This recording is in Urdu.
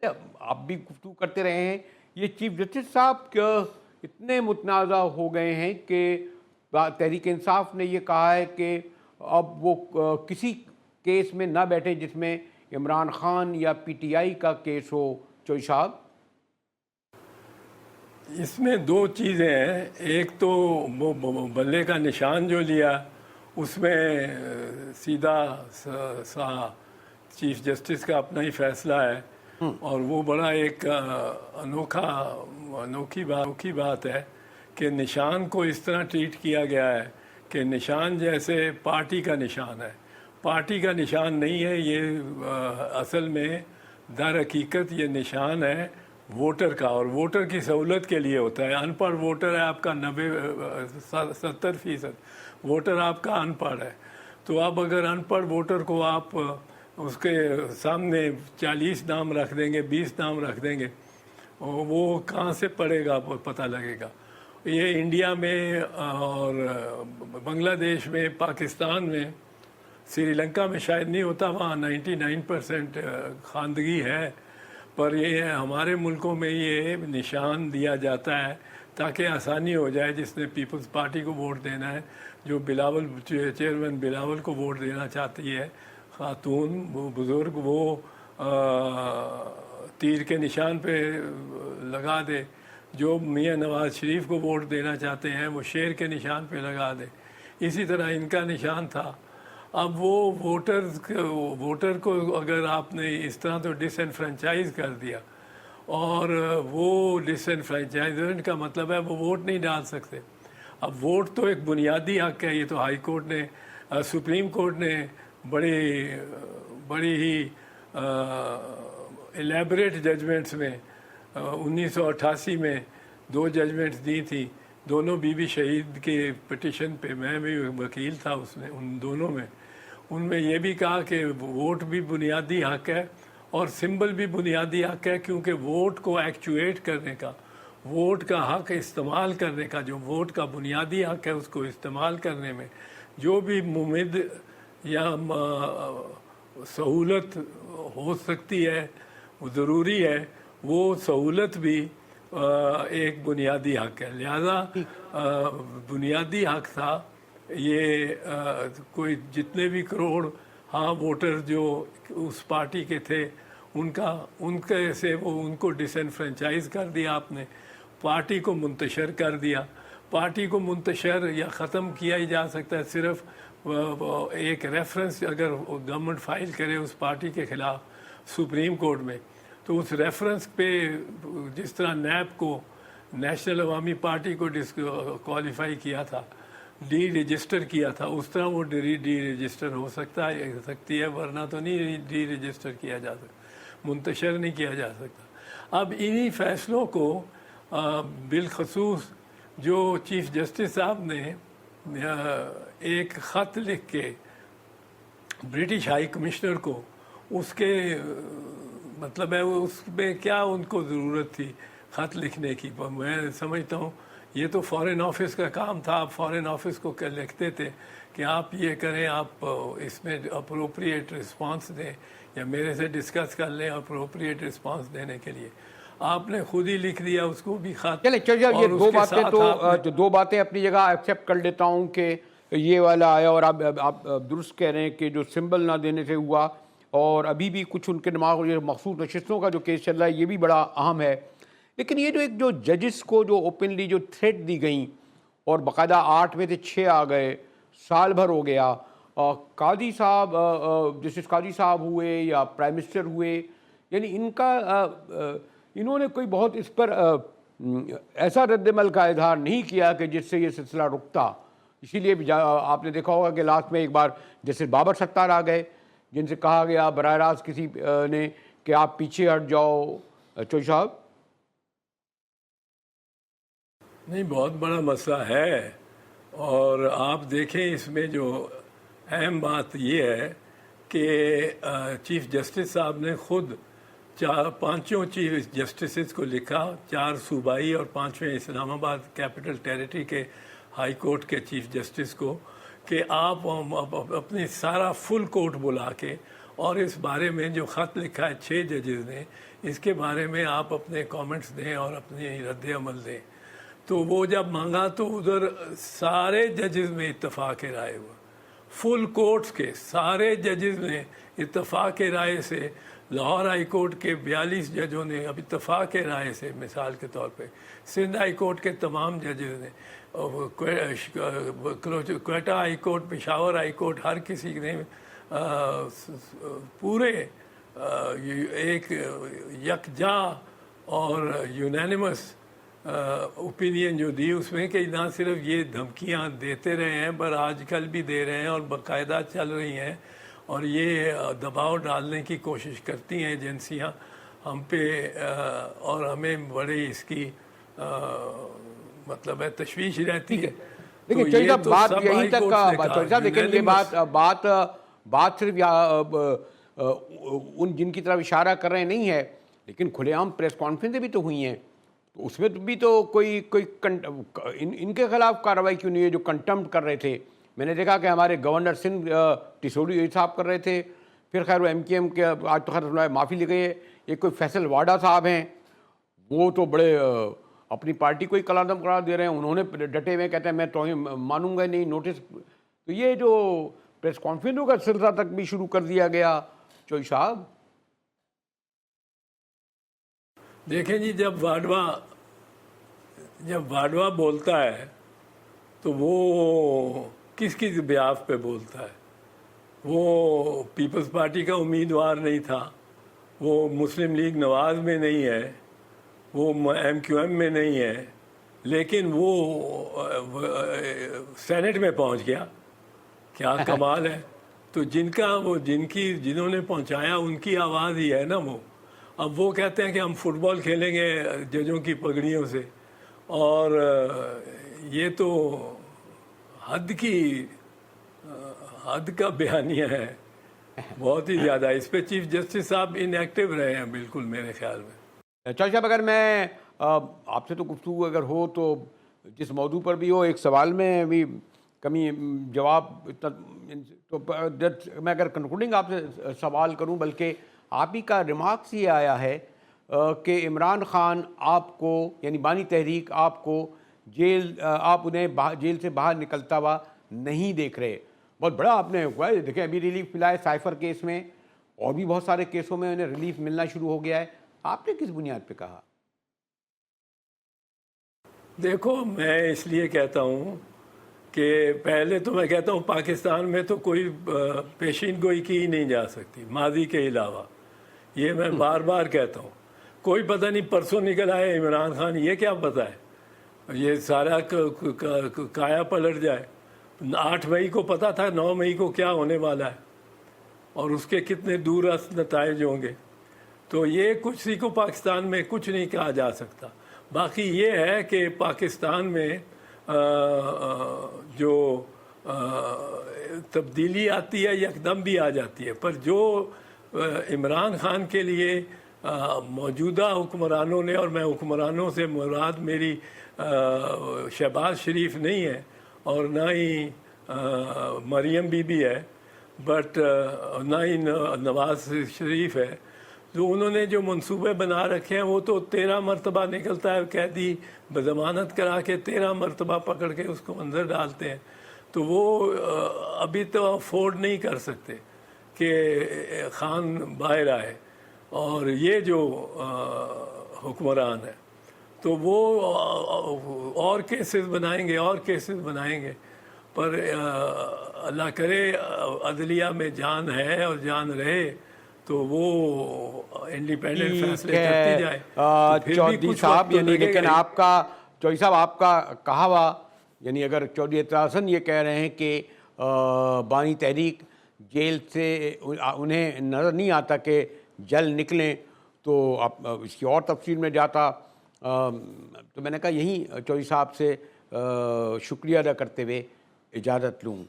آپ بھی گفتگو کرتے رہے ہیں، یہ چیف جسٹس صاحب اتنے متنازع ہو گئے ہیں کہ تحریک انصاف نے یہ کہا ہے کہ اب وہ کسی کیس میں نہ بیٹھے جس میں عمران خان یا پی ٹی آئی کا کیس ہو. چوئی صاحب، اس میں دو چیزیں ہیں. ایک تو وہ بلے کا نشان جو لیا اس میں سیدھا سا چیف جسٹس کا اپنا ہی فیصلہ ہے، اور وہ بڑا ایک انوکھی بات ہے کہ نشان کو اس طرح ٹریٹ کیا گیا ہے کہ نشان جیسے پارٹی کا نشان ہے. پارٹی کا نشان نہیں ہے یہ، اصل میں در حقیقت یہ نشان ہے ووٹر کا، اور ووٹر کی سہولت کے لیے ہوتا ہے. ان پڑھ ووٹر ہے آپ کا 70% ووٹر آپ کا ان پڑھ ہے. تو اب اگر ان پڑھ ووٹر کو آپ اس کے سامنے 40 نام رکھ دیں گے، 20 نام رکھ دیں گے، وہ کہاں سے پڑھے گا پتہ لگے گا. یہ انڈیا میں اور بنگلہ دیش میں، پاکستان میں، سری لنکا میں شاید نہیں ہوتا، وہاں 99% خواندگی ہے. پر یہ ہمارے ملکوں میں یہ نشان دیا جاتا ہے تاکہ آسانی ہو جائے جس نے پیپلز پارٹی کو ووٹ دینا ہے، جو چیئرمین بلاول کو ووٹ دینا چاہتی ہے خاتون، وہ بزرگ، وہ تیر کے نشان پہ لگا دے. جو میاں نواز شریف کو ووٹ دینا چاہتے ہیں وہ شیر کے نشان پہ لگا دے. اسی طرح ان کا نشان تھا. اب وہ ووٹر کو اگر آپ نے اس طرح تو ڈس انفرینچائز کر دیا، اور وہ ڈس انفرینچائزمنٹ کا مطلب ہے وہ ووٹ نہیں ڈال سکتے. اب ووٹ تو ایک بنیادی حق ہے. یہ تو ہائی کورٹ نے، سپریم کورٹ نے بڑی ہی الیبریٹ ججمنٹس میں 1988 میں 2 ججمنٹس دی تھی، دونوں بی بی شہید کے پٹیشن پہ. میں بھی وکیل تھا اس میں، ان دونوں میں. ان میں یہ بھی کہا کہ ووٹ بھی بنیادی حق ہے اور سمبل بھی بنیادی حق ہے، کیونکہ ووٹ کو ایکچویٹ کرنے کا، ووٹ کا حق استعمال کرنے کا، جو ووٹ کا بنیادی حق ہے اس کو استعمال کرنے میں جو بھی ممد یا سہولت ہو سکتی ہے، وہ ضروری ہے. وہ سہولت بھی ایک بنیادی حق ہے. لہذا بنیادی حق تھا یہ. کوئی جتنے بھی کروڑ ووٹر جو اس پارٹی کے تھے ان کے سے وہ ان کو ڈس انفرینچائز کر دیا آپ نے، پارٹی کو منتشر کر دیا. پارٹی کو منتشر یا ختم کیا ہی جا سکتا ہے صرف ایک ریفرنس اگر گورنمنٹ فائل کرے اس پارٹی کے خلاف سپریم کورٹ میں، تو اس ریفرنس پہ جس طرح نیب کو، نیشنل عوامی پارٹی کو ڈسکوالیفائی کیا تھا، ڈی رجسٹر کیا تھا، اس طرح وہ ڈی رجسٹر ہو سکتی ہے، ورنہ تو نہیں ڈی رجسٹر کیا جا سکتا، منتشر نہیں کیا جا سکتا. اب انہی فیصلوں کو بالخصوص جو چیف جسٹس صاحب نے ایک خط لکھ کے برٹش ہائی کمشنر کو، اس کے مطلب ہے اس میں کیا ان کو ضرورت تھی خط لکھنے کی. میں سمجھتا ہوں یہ تو فارن آفس کا کام تھا. آپ فارن آفس کو لکھتے تھے کہ آپ یہ کریں، آپ اس میں اپروپریٹ رسپانس دیں یا میرے سے ڈسکس کر لیں اپروپریٹ رسپانس دینے کے لیے. آپ نے خود ہی لکھ دیا اس کو بھی خط. چلیں یہ دو باتیں تو دو باتیں اپنی جگہ ایکسیپٹ کر لیتا ہوں کہ یہ والا آیا، اور آپ درست کہہ رہے ہیں کہ جو سمبل نہ دینے سے ہوا، اور ابھی بھی کچھ ان کے دماغ میں مخصوص نشستوں کا جو کیس چل رہا ہے یہ بھی بڑا اہم ہے. لیکن یہ جو ججز کو جو اوپنلی جو تھریٹ دی گئیں، اور باقاعدہ 8 میں سے 6 آ گئے، سال بھر ہو گیا. قاضی صاحب، جسٹس قاضی صاحب ہوئے یا پرائم منسٹر ہوئے، یعنی انہوں نے کوئی بہت اس پر ایسا رد عمل کا اظہار نہیں کیا کہ جس سے یہ سلسلہ رکتا. اسی لیے آپ نے دیکھا ہوگا کہ لاسٹ میں ایک بار جسٹس بابر ستار آ گئے، جن سے کہا گیا براہ راست کسی نے کہ آپ پیچھے ہٹ جاؤ. چوئی صاحب، نہیں، بہت بڑا مسئلہ ہے. اور آپ دیکھیں اس میں جو اہم بات یہ ہے کہ چیف جسٹس صاحب نے خود 5 چیف جسٹسز کو لکھا، 4 صوبائی اور 5ویں اسلام آباد کیپٹل ٹیریٹری کے ہائی کورٹ کے چیف جسٹس کو، کہ آپ اپنی سارا فل کورٹ بلا کے اور اس بارے میں جو خط لکھا ہے 6 ججز نے، اس کے بارے میں آپ اپنے کامنٹس دیں اور اپنی رد عمل دیں۔ تو وہ جب مانگا تو ادھر سارے ججز میں اتفاق رائے ہوا، فل کورٹس کے سارے ججز نے اتفاق رائے سے، لاہور ہائی کورٹ کے 42 ججوں نے اب اتفاق رائے سے، مثال کے طور پہ سندھ ہائی کورٹ کے تمام ججز نے، Quetta high court, Peshawar high court, ہر کسی نے پورے ایک یکجا اور یونینیمس اوپینین جو دی اس میں، کہ نہ صرف یہ دھمکیاں دیتے رہے ہیں پر آج کل بھی دے رہے ہیں اور باقاعدہ چل رہی ہیں، اور یہ دباؤ ڈالنے کی کوشش کرتی ہیں ایجنسیاں ہم پہ، اور ہمیں بڑی اس کی مطلب ہے تشویش رہتی ہے۔ دیکھیں چوہدری صاحب، بات یہیں تک کا چوہدری صاحب، لیکن یہ بات صرف ان جن کی طرف اشارہ کر رہے نہیں ہے، لیکن کھلے عام پریس کانفرنسیں بھی تو ہوئی ہیں، تو اس میں بھی تو کوئی ان کے خلاف کارروائی کیوں نہیں ہے جو کنٹمپٹ کر رہے تھے؟ میں نے دیکھا کہ ہمارے گورنر سندھ ٹیسوڑی صاحب کر رہے تھے، پھر خیر وہ ایم کیو ایم کے آج تو خیر معافی لے گئے، ایک کوئی فیصل واڈا صاحب ہیں، وہ تو بڑے اپنی پارٹی کو ہی کلعدم قرار دے رہے ہیں، انہوں نے ڈٹے ہوئے کہتے ہیں میں توہین مانوں گا نہیں نوٹس۔ تو یہ جو پریس کانفرنسوں کا سلسلہ تک بھی شروع کر دیا گیا چوہدری صاحب۔ دیکھیں جی، جب واڈوا بولتا ہے تو وہ کس کی بیاف پہ بولتا ہے؟ وہ پیپلز پارٹی کا امیدوار نہیں تھا، وہ مسلم لیگ نواز میں نہیں ہے، وہ ایم کیو ایم میں نہیں ہے، لیکن وہ سینٹ میں پہنچ گیا، کیا کمال ہے۔ تو جنہوں نے پہنچایا ان کی آواز ہی ہے نا وہ۔ اب وہ کہتے ہیں کہ ہم فٹ بال کھیلیں گے ججوں کی پگڑیوں سے، اور یہ تو حد کا بیانیہ ہے، بہت ہی زیادہ۔ اس پہ چیف جسٹس صاحب ان ایکٹیو رہے ہیں بالکل میرے خیال میں۔ چوہدری صاحب، اگر میں آپ سے تو گفتگو اگر ہو تو جس موضوع پر بھی ہو، ایک سوال میں بھی کمی جواب تو میں اگر کنکلوڈنگ آپ سے سوال کروں، بلکہ آپ ہی کا ریمارکس یہ آیا ہے کہ عمران خان آپ کو، یعنی بانی تحریک آپ کو آپ انہیں جیل سے باہر نکلتا ہوا نہیں دیکھ رہے۔ بہت بڑا آپ نے ہوا ہے، دیکھیں ابھی ریلیف ملا ہے سائفر کیس میں، اور بھی بہت سارے کیسوں میں انہیں ریلیف ملنا شروع ہو گیا ہے، آپ نے کس بنیاد پہ کہا؟ دیکھو، میں اس لیے کہتا ہوں کہ پہلے تو میں کہتا ہوں پاکستان میں تو کوئی پیشین گوئی کی ہی نہیں جا سکتی ماضی کے علاوہ، یہ میں بار بار کہتا ہوں۔ کوئی پتہ نہیں پرسوں نکل آئے عمران خان، یہ کیا پتہ ہے، یہ سارا کایا پلٹ جائے۔ 8 مئی کو پتہ تھا 9 مئی کو کیا ہونے والا ہے، اور اس کے کتنے دور اثر نتائج ہوں گے۔ تو یہ کسی کو پاکستان میں کچھ نہیں کہا جا سکتا۔ باقی یہ ہے کہ پاکستان میں جو تبدیلی آتی ہے یکدم بھی آ جاتی ہے، پر جو عمران خان کے لیے موجودہ حکمرانوں نے، اور میں حکمرانوں سے مراد میری شہباز شریف نہیں ہے اور نہ ہی مریم بی بی ہے، بٹ نہ ہی نواز شریف ہے، جو انہوں نے جو منصوبے بنا رکھے ہیں وہ تو 13 مرتبہ نکلتا ہے قیدی بضمانت کرا کے، 13 مرتبہ پکڑ کے اس کو اندر ڈالتے ہیں۔ تو وہ ابھی تو افورڈ نہیں کر سکتے کہ خان باہر آئے، اور یہ جو حکمران ہے تو وہ اور کیسز بنائیں گے، پر اللہ کرے عدلیہ میں جان ہے اور جان رہے تو وہ انڈیپینڈنٹ فیصلے کرتی جائے۔ چوہدری صاحب، یعنی لیکن آپ کا چوہدری صاحب آپ کا کہا ہوا، یعنی اگر چوہدری اطلاع حسن یہ کہہ رہے ہیں کہ بانی تحریک جیل سے انہیں نظر نہیں آتا کہ جل نکلیں، تو اس کی اور تفصیل میں جاتا، تو میں نے کہا یہیں چوہدری صاحب سے شکریہ ادا کرتے ہوئے اجازت لوں۔